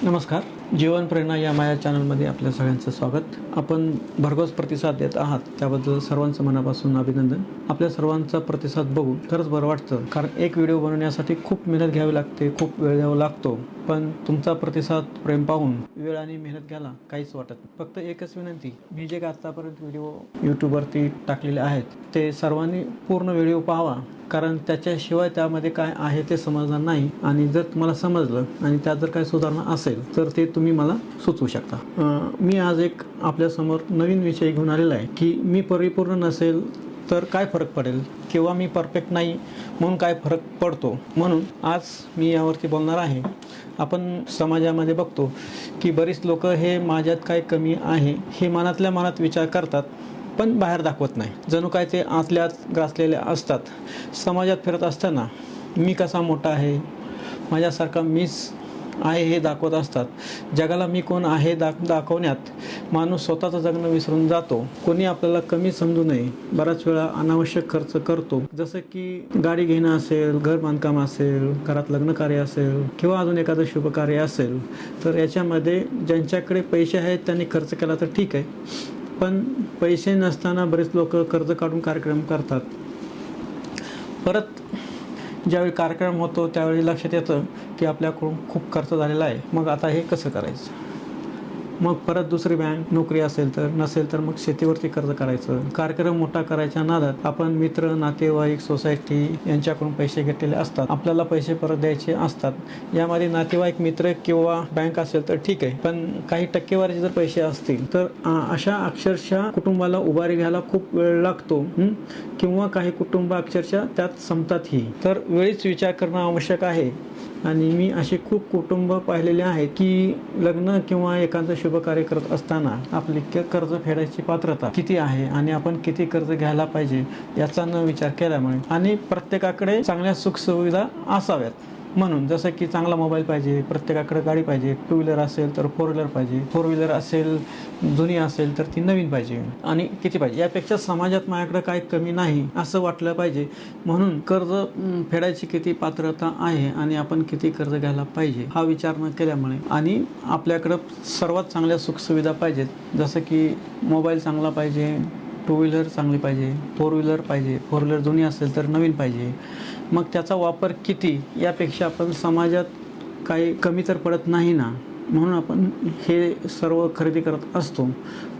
नमस्कार. जीवन प्रेरणा या माझ्या चॅनलमध्ये आपल्या सगळ्यांचं स्वागत. आपण भरघोस प्रतिसाद देत आहात त्याबद्दल सर्वांचं मनापासून अभिनंदन. आपल्या सर्वांचा प्रतिसाद बघून खरंच बरं वाटतं, कारण एक व्हिडिओ बनवण्यासाठी खूप मेहनत घ्यावी लागते, खूप वेळ द्यावा लागतो. पण तुमचा प्रतिसाद, प्रेम पाहून वेळ आणि मेहनत घ्यायला काहीच वाटत नाही. फक्त एकच विनंती, मी जे आतापर्यंत व्हिडिओ यूट्यूबवरती टाकलेले आहेत ते सर्वांनी पूर्ण व्हिडिओ पाहावा, कारण त्याच्याशिवाय त्यामध्ये काय आहे ते समजणार नाही. आणि जर तुम्हाला समजलं आणि त्यात जर काही सुधारणा असेल तर ते तुम्ही मला सुचवू शकता. मी आज एक आपल्यासमोर नवीन विषय घेऊन आलेला आहे की मी परिपूर्ण नसेल तर काय फरक पडेल, किंवा मी परफेक्ट नाही म्हणून काय फरक पडतो. म्हणून आज मी यावरती बोलणार आहे. आपण समाजामध्ये बघतो की बरीच लोक हे माझ्यात काय कमी आहे हे मनातल्या मनात विचार करतात, पण बाहेर दाखवत नाही. जणू काय ते आतल्यात ग्रासलेले असतात. समाजात फिरत असताना मी कसा मोठा आहे, माझ्यासारखा मीच आहे हे दाखवत असतात. जगाला मी कोण आहे दाखवण्यात माणूस स्वतःचं जगणं विसरून जातो. कोणी आपल्याला कमी समजू नये बराच वेळा अनावश्यक खर्च करतो. जसं की गाडी घेणं असेल, घर बांधकाम असेल, घरात लग्नकार्य असेल किंवा अजून एखादं शुभकार्य असेल, तर याच्यामध्ये ज्यांच्याकडे पैसे आहेत त्यांनी खर्च केला तर ठीक आहे. पण पैसे नसताना बरेच लोक कर्ज काढून कार्यक्रम करतात. परत ज्यावेळी कार्यक्रम होतो त्यावेळी लक्षात येतं की आपल्याकडून खूप खर्च झालेला आहे. मग आता हे कसं करायचं? मग परत दुसरी बँक नोकरी असेल तर, नसेल तर मग शेतीवरती कर्ज करायचं. कार्यक्रम मोठा करायच्या नादात आपण मित्र, नातेवाईक, सोसायटी यांच्याकडून पैसे घेतलेले असतात. आपल्याला पैसे परत द्यायचे असतात. यामध्ये नातेवाईक, मित्र किंवा बँक असेल तर ठीक आहे, पण काही टक्केवारीचे जर पैसे असतील तर अशा अक्षरशः कुटुंबाला उभारी घ्यायला खूप वेळ लागतो. किंवा काही कुटुंब अक्षरशः त्यात संपतातही. तर वेळीच विचार करणं आवश्यक आहे. आणि मी असे खूप कुटुंब पाहिलेले आहेत की लग्न किंवा एखादं शुभ कार्य करत असताना आपली कर्ज फेडायची पात्रता किती आहे आणि आपण किती कर्ज घ्यायला पाहिजे याचा न विचार केल्यामुळे, आणि प्रत्येकाकडे चांगल्या सुखसुविधा असाव्यात म्हणून, जसं की चांगला मोबाईल पाहिजे, प्रत्येकाकडे गाडी पाहिजे, टू व्हीलर असेल तर फोर व्हीलर पाहिजे, फोर व्हीलर असेल जुनी असेल तर ती नवीन पाहिजे, आणि किती पाहिजे यापेक्षा समाजात माझ्याकडे काय कमी नाही असं वाटलं पाहिजे. म्हणून कर्ज फेडायची किती पात्रता आहे आणि आपण किती कर्ज घ्यायला पाहिजे हा विचार न केल्यामुळे, आणि आपल्याकडं सर्वात चांगल्या सुखसुविधा पाहिजेत, जसं की मोबाईल चांगला पाहिजे, टू व्हीलर चांगली पाहिजे, फोर व्हीलर पाहिजे, फोर व्हीलर जुनी असेल तर नवीन पाहिजे, मग त्याचा वापर किती यापेक्षा आपण समाजात काही कमी तर पडत नाही ना, म्हणून आपण हे सर्व खरेदी करत असतो.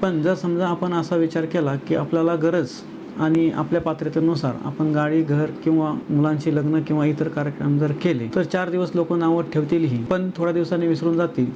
पण जर समजा आपण असा विचार केला की आपल्याला गरज आणि आपल्या पात्रतेनुसार आपण गाडी, घर किंवा मुलांची लग्न किंवा इतर कार्यक्रम जर केले तर 4 दिवस लोक नावं ठेवतीलही, पण थोड्या दिवसांनी विसरून जातील.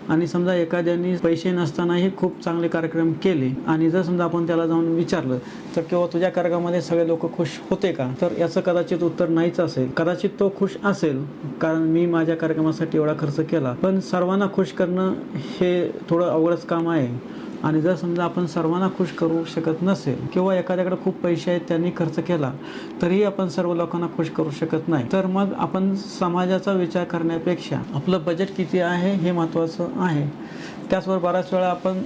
आणि समजा एखाद्याने पैसे नसतानाही खूप चांगले कार्यक्रम केले आणि जर समजा आपण त्याला जाऊन विचारलं तर किंवा तुझ्या कार्यक्रमामध्ये सगळे लोक खुश होते का, तर याचं कदाचित उत्तर नाहीच असेल. कदाचित तो खुश असेल कारण मी माझ्या कार्यक्रमासाठी एवढा खर्च केला, पण सर्वांना खुश करणं हे थोडं अवघडच काम आहे. आणि जर समजा आपण सर्वांना खुश करू शकत नसेल किंवा एखाद्याकडे खूप पैसे आहेत त्यांनी खर्च केला तरीही आपण सर्व लोकांना खुश करू शकत नाही, तर मग आपण समाजाचा विचार करण्यापेक्षा आपलं बजेट किती आहे हे महत्त्वाचं आहे. त्याचबरोबर बऱ्याच वेळा आपण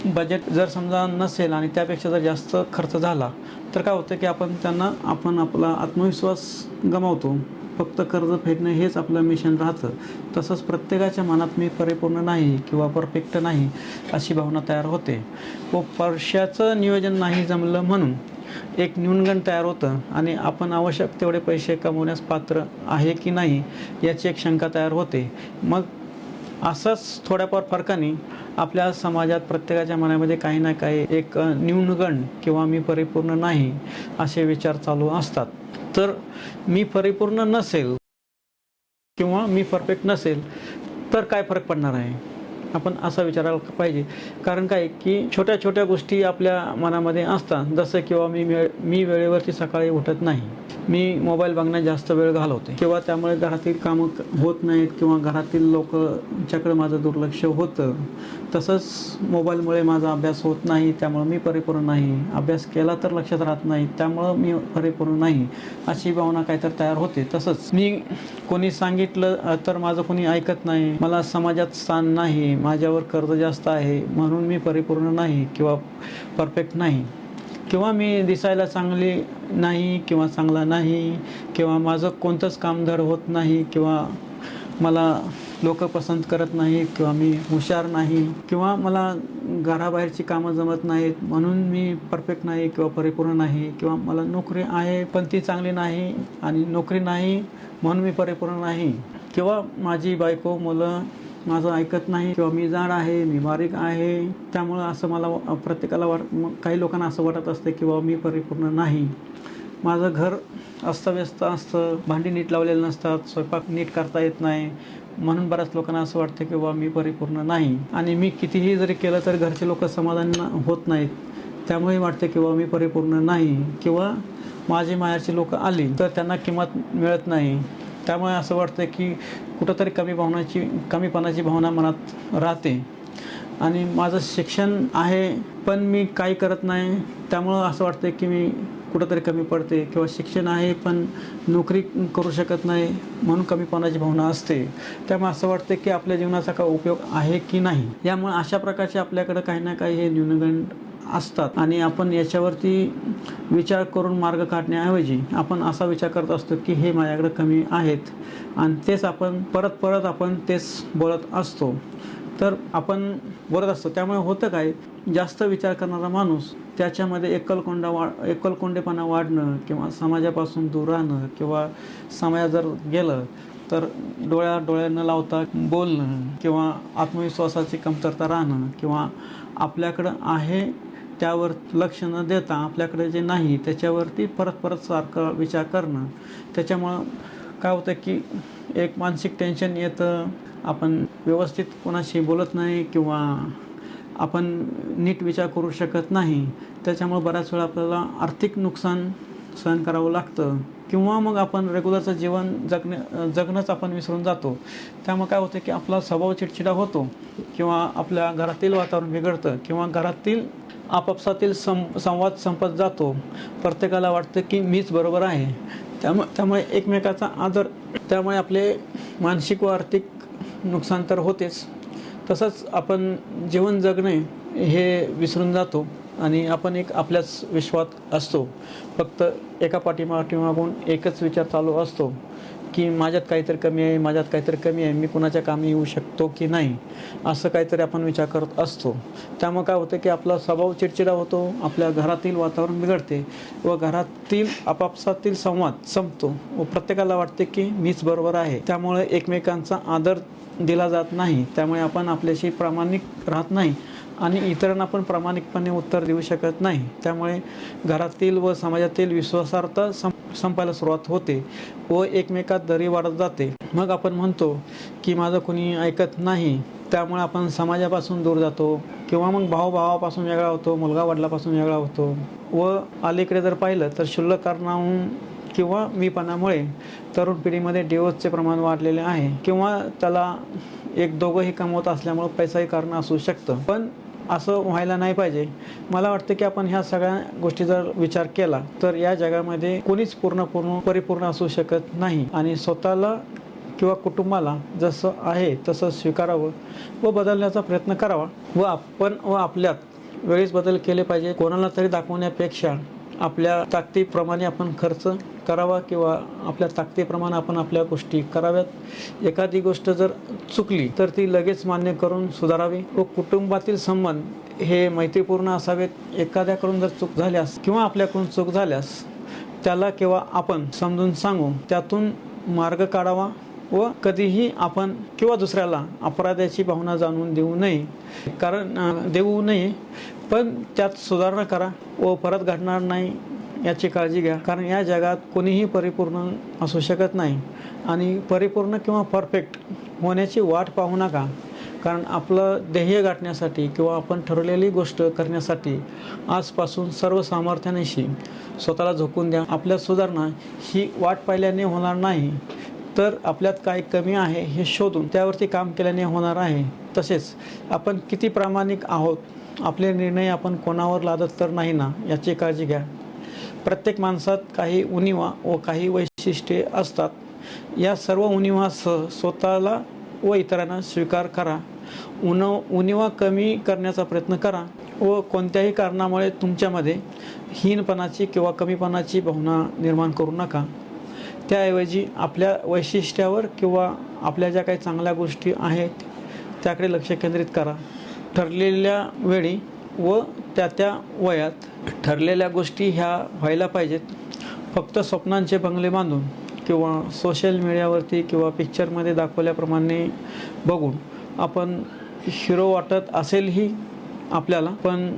बजेट जर समजा नसेल आणि त्यापेक्षा जर जास्त खर्च झाला तर काय होतं की आपण आपला आत्मविश्वास गमावतो. फक्त कर्ज फेडणं हेच आपलं मिशन राहतं. तसंच प्रत्येकाच्या मनात मी परिपूर्ण नाही किंवा परफेक्ट नाही अशी भावना तयार होते व पैशाचं नियोजन नाही जमलं म्हणून एक न्यूनगंड तयार होतं आणि आपण आवश्यक तेवढे पैसे कमवण्यास पात्र आहे की नाही याची एक शंका तयार होते. मग असंच थोड्याफार फरकाने आपल्या समाजात प्रत्येकाच्या मनामध्ये काही ना काही एक न्यूनगंड किंवा मी परिपूर्ण नाही असे विचार चालू असतात. तर मी परिपूर्ण नसेल किंवा मी परफेक्ट नसेल तर काय फरक पडणार आहे, आपण असा विचारायला पाहिजे. कारण काय की छोट्या छोट्या गोष्टी आपल्या मनामध्ये असतात, जसं किंवा मी वेळेवरती सकाळी उठत नाही, मी मोबाईल बघण्यात जास्त वेळ घालवते किंवा त्यामुळे घरातील कामं होत नाहीत किंवा घरातील लोकांच्याकडे माझं दुर्लक्ष होतं. तसंच मोबाईलमुळे माझा अभ्यास होत नाही त्यामुळं मी परिपूर्ण नाही, अभ्यास केला तर लक्षात राहत नाही त्यामुळं मी परिपूर्ण नाही अशी भावना काहीतरी तयार होते. तसंच मी कोणी सांगितलं तर माझं कोणी ऐकत नाही, मला समाजात स्थान नाही, माझ्यावर कर्ज जास्त आहे म्हणून मी परिपूर्ण नाही किंवा परफेक्ट नाही, किंवा मी दिसायला चांगली नाही किंवा चांगला नाही, किंवा माझं कोणतंच काम धड होत नाही, किंवा मला लोक पसंत करत नाही किंवा मी हुशार नाही किंवा मला घराबाहेरची कामं जमत नाहीत म्हणून मी परफेक्ट नाही किंवा परिपूर्ण नाही किंवा मला नोकरी आहे पण ती चांगली नाही आणि नोकरी नाही म्हणून मी परिपूर्ण नाही किंवा माझी बायको मुलं माझं ऐकत नाही किंवा मी जाड आहे मी बारीक आहे त्यामुळं असं मला प्रत्येकाला काही लोकांना असं वाटत असते किंवा मी परिपूर्ण नाही. माझं घर अस्ताव्यस्त असतं, भांडी नीट लावलेली नसतात, स्वयंपाक नीट करता येत नाही म्हणून बऱ्याच लोकांना असं वाटतं की बाबा मी परिपूर्ण नाही आणि मी कितीही जरी केलं तर घरचे लोक समाधानी होत नाहीत त्यामुळे वाटते की बाबा मी परिपूर्ण नाही किंवा माझी माहेरची लोक आली तर त्यांना किंमत मिळत नाही त्यामुळे असं वाटतं की कुठंतरी कमीपणाची भावना मनात राहते आणि माझं शिक्षण आहे पण मी काही करत नाही त्यामुळं असं वाटतं की मी कुठंतरी कमी पडते किंवा शिक्षण आहे पण नोकरी करू शकत नाही म्हणून कमीपणाची भावना असते त्यामुळे असं वाटतं की आपल्या जीवनाचा काय उपयोग आहे की नाही. यामुळे अशा प्रकारचे आपल्याकडं काही ना काही हे न्यूनगंड असतात आणि आपण याच्यावरती विचार करून मार्ग काढण्याऐवजी आपण असा विचार करत असतो की हे माझ्याकडे कमी आहेत आणि तेच आपण परत आपण तेच बोलत असतो तर आपण बोलत असतो. त्यामुळे होतं काय जास्त विचार करणारा माणूस त्याच्यामध्ये एकलकोंडेपणा वाढणं किंवा समाजापासून दूर राहणं किंवा समाजात जर गेलं तर डोळ्या न लावता बोलणं किंवा आत्मविश्वासाची कमतरता राहणं किंवा आपल्याकडं आहे त्यावर लक्ष न देता आपल्याकडे जे नाही त्याच्यावरती परत सारखं विचार करणं त्याच्यामुळं काय होतं की एक मानसिक टेन्शन येतं, आपण व्यवस्थित कोणाशी बोलत नाही किंवा आपण नीट विचार करू शकत नाही त्याच्यामुळे बऱ्याच वेळा आपल्याला आर्थिक नुकसान सहन करावं लागतं किंवा मग आपण रेग्युलरचं जीवन जगणंच आपण विसरून जातो. त्यामुळे काय होतं की आपला स्वभाव चिडचिडा होतो किंवा आपल्या घरातील वातावरण बिघडतं किंवा घरातील आपापसातील संवाद संपत जातो. प्रत्येकाला वाटतं की मीच बरोबर आहे त्यामुळे एकमेकाचा आदर त्यामुळे आपले मानसिक व आर्थिक नुकसान तर होतेच तसंच आपण जीवन जगणे हे विसरून जातो आणि आपण एक आपल्याच विश्वात असतो. फक्त एका पाठीमागून एकच विचार चालू असतो की माझ्यात काहीतरी कमी आहे मी कुणाच्या कामी येऊ शकतो की नाही असं काहीतरी आपण विचार करत असतो. त्यामुळे काय होतं की आपला स्वभाव चिडचिडा होतो, आपल्या घरातील वातावरण बिघडते व घरातील आपापसातील संवाद संपतो व प्रत्येकाला वाटते की मीच बरोबर आहे. त्यामुळे एकमेकांचा आदर दिला जात नाही त्यामुळे आपण आपल्याशी प्रामाणिक राहत नाही आणि इतरांना पण प्रामाणिकपणे उत्तर देऊ शकत नाही. त्यामुळे घरातील व समाजातील विश्वासार्हता संपायला सुरुवात होते व एकमेकात दरी वाढत जाते. मग आपण म्हणतो की माझं कोणी ऐकत नाही त्यामुळे आपण समाजापासून दूर जातो किंवा मग भावापासून वेगळा होतो, मुलगा वडिलापासून वेगळा होतो व अलीकडे जर पाहिलं तर क्षुल्लक कारणाहून किंवा मीपणामुळे तरुण पिढीमध्ये डिवोर्सचे प्रमाण वाढलेले आहे किंवा त्याला एक दोघंही कमवत असल्यामुळे पैसाही कारण असू शकतं पण असं व्हायला नाही पाहिजे. मला वाटतं की आपण ह्या सगळ्या गोष्टी जर विचार केला तर या जगामध्ये कोणीच परिपूर्ण असू शकत नाही आणि स्वतःला किंवा कुटुंबाला जसं आहे तसं स्वीकारावं व बदलण्याचा प्रयत्न करावा व आपण व आपल्यात वेळेस बदल केले पाहिजे. कोणाला तरी दाखवण्यापेक्षा आपल्या ताकदीप्रमाणे आपण खर्च करावा किंवा आपल्या ताकदीप्रमाणे आपण आपल्या गोष्टी कराव्यात. एखादी गोष्ट जर चुकली तर ती लगेच मान्य करून सुधारावी व कुटुंबातील संबंध हे मैत्रीपूर्ण असावेत. एखाद्याकडून जर चूक झाल्यास किंवा आपल्याकडून चूक झाल्यास त्याला किंवा आपण समजून सांगू त्यातून मार्ग काढावा व कधीही आपण किंवा दुसऱ्याला अपराधाची भावना जाणून देऊ नये पण त्यात सुधारणा करा व परत घडणार नाही याची काळजी घ्या. कारण या जगात कोणीही परिपूर्ण असू शकत नाही आणि परिपूर्ण किंवा परफेक्ट होण्याची वाट पाहू नका. कारण आपलं ध्येय गाठण्यासाठी किंवा आपण ठरवलेली गोष्ट करण्यासाठी आजपासून सर्व सामर्थ्यानिशी स्वतःला झोकून द्या. आपल्यात सुधारणा ही वाट पाहिल्याने होणार नाही तर आपल्यात काय कमी आहे हे शोधून त्यावरती काम केल्याने होणार आहे. तसेच आपण किती प्रामाणिक आहोत, आपले निर्णय आपण कोणावर लादत तर नाही ना याची काळजी घ्या. प्रत्येक माणसात काही उणिवा व काही वैशिष्ट्ये असतात. या सर्व उणिवासह स्वतःला व इतरांना स्वीकार करा. उणिवा कमी करण्याचा प्रयत्न करा व कोणत्याही कारणामुळे तुमच्यामध्ये हीनपणाची किंवा कमीपणाची भावना निर्माण करू नका. त्याऐवजी आपल्या वैशिष्ट्यावर किंवा आपल्या ज्या काही चांगल्या गोष्टी आहेत त्याकडे लक्ष केंद्रित करा. ठरलेल्या वेळी व त्या वयात ठरलेल्या गोष्टी ह्या व्हायला पाहिजेत. फक्त स्वप्नांचे बंगले बांधून किंवा सोशल मीडियावरती किंवा पिक्चरमध्ये दाखवल्याप्रमाणे बघून आपण हिरो वाटत असेलही आपल्याला, पण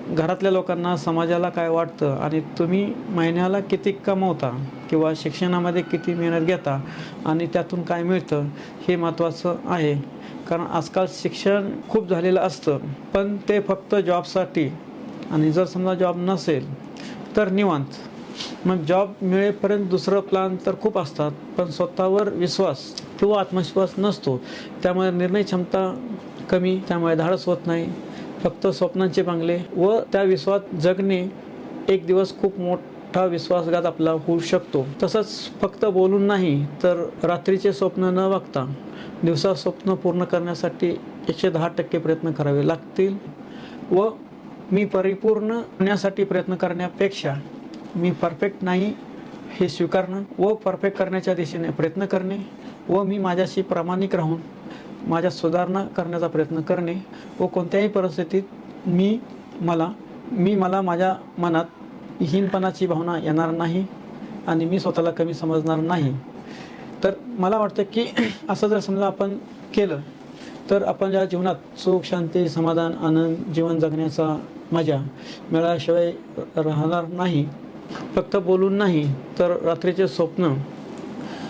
घरातल्या लोकांना, समाजाला काय वाटतं आणि तुम्ही महिन्याला किती कमवता किंवा शिक्षणामध्ये किती मेहनत घेता आणि त्यातून काय मिळतं हे महत्त्वाचं आहे. कारण आजकाल शिक्षण खूप झालेलं असतं, पण ते फक्त जॉबसाठी, आणि जर समजा जॉब नसेल तर निवांत. मग जॉब मिळेपर्यंत दुसरं प्लान तर खूप असतात, पण स्वतःवर विश्वास किंवा आत्मविश्वास नसतो. त्यामुळे निर्णय क्षमता कमी, त्यामुळे धाडस होत नाही. फक्त स्वप्नांचे बंगले व त्या विश्वात जगणे एक दिवस खूप मोठा विश्वासघात आपला होऊ शकतो. तसंच फक्त बोलून नाही तर रात्रीचे स्वप्न न बघता दिवसा स्वप्न पूर्ण करण्यासाठी 110% प्रयत्न करावे लागतील. व मी परिपूर्ण होण्यासाठी प्रयत्न करण्यापेक्षा मी परफेक्ट नाही हे स्वीकारणं व परफेक्ट करण्याच्या दिशेने प्रयत्न करणे व मी माझ्याशी प्रामाणिक राहून माझ्या सुधारणा करण्याचा प्रयत्न करणे व कोणत्याही परिस्थितीत मी मला माझ्या मनात हीनपणाची भावना येणार नाही आणि मी स्वतःला कमी समजणार नाही. तर मला वाटतं की असं जर समजा आपण केलं तर आपण ज्या जीवनात सुख, शांती, समाधान, आनंद, जीवन जगण्याचा मजा मिळाल्याशिवाय राहणार नाही. फक्त बोलून नाही तर रात्रीचे स्वप्न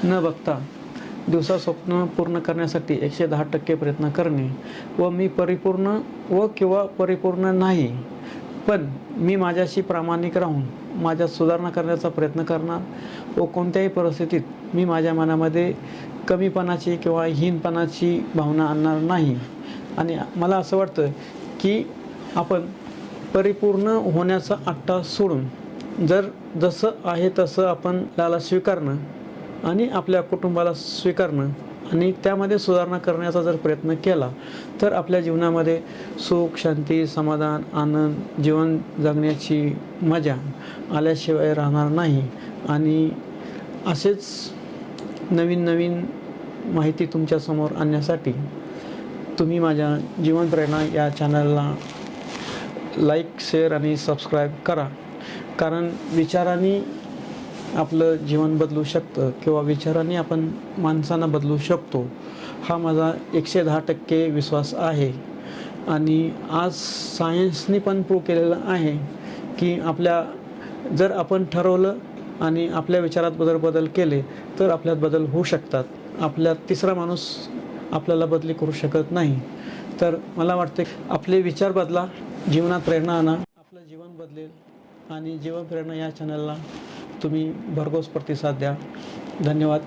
न बघता दिवसा स्वप्न पूर्ण करण्यासाठी 110% प्रयत्न करणे व मी परिपूर्ण व किंवा परिपूर्ण नाही, पण मी माझ्याशी प्रामाणिक राहून माझ्यात सुधारणा करण्याचा प्रयत्न करणार व कोणत्याही परिस्थितीत मी माझ्या मनामध्ये कमीपणाची किंवा हीनपणाची भावना आणणार नाही. आणि मला असं वाटतं की आपण परिपूर्ण होण्याचा आट्टा सोडून जसं आहे तसं आपण त्याला स्वीकारणं आणि आपल्या कुटुंबाला स्वीकारणं आणि त्यामध्ये सुधारणा करण्याचा जर प्रयत्न केला तर आपल्या जीवनामध्ये सुख, शांती, समाधान, आनंद, जीवन जगण्याची मजा आल्याशिवाय राहणार नाही. आणि असेच नवीन नवीन माहिती तुमच्यासमोर आणण्यासाठी तुम्ही माझ्या जीवन प्रेरणा या चॅनलला लाईक, शेअर आणि सबस्क्राईब करा. कारण विचारांनी आपलं जीवन बदलू शकतं किंवा विचारांनी आपण माणसांना बदलू शकतो हा माझा 110% विश्वास आहे. आणि आज सायन्सनी पण प्रूव्ह केलेलं आहे की जर आपण ठरवलं आणि आपल्या विचारात बदल केले तर आपल्यात बदल होऊ शकतात. आपल्यात तिसरा माणूस आपल्याला बदली करू शकत नाही. तर मला वाटते आपले विचार बदला, जीवनात प्रेरणा आणा, आपलं जीवन बदलेल. आणि जीवन प्रेरणा या चॅनलला तुम्ही भरघोस प्रतिसाद द्या. धन्यवाद.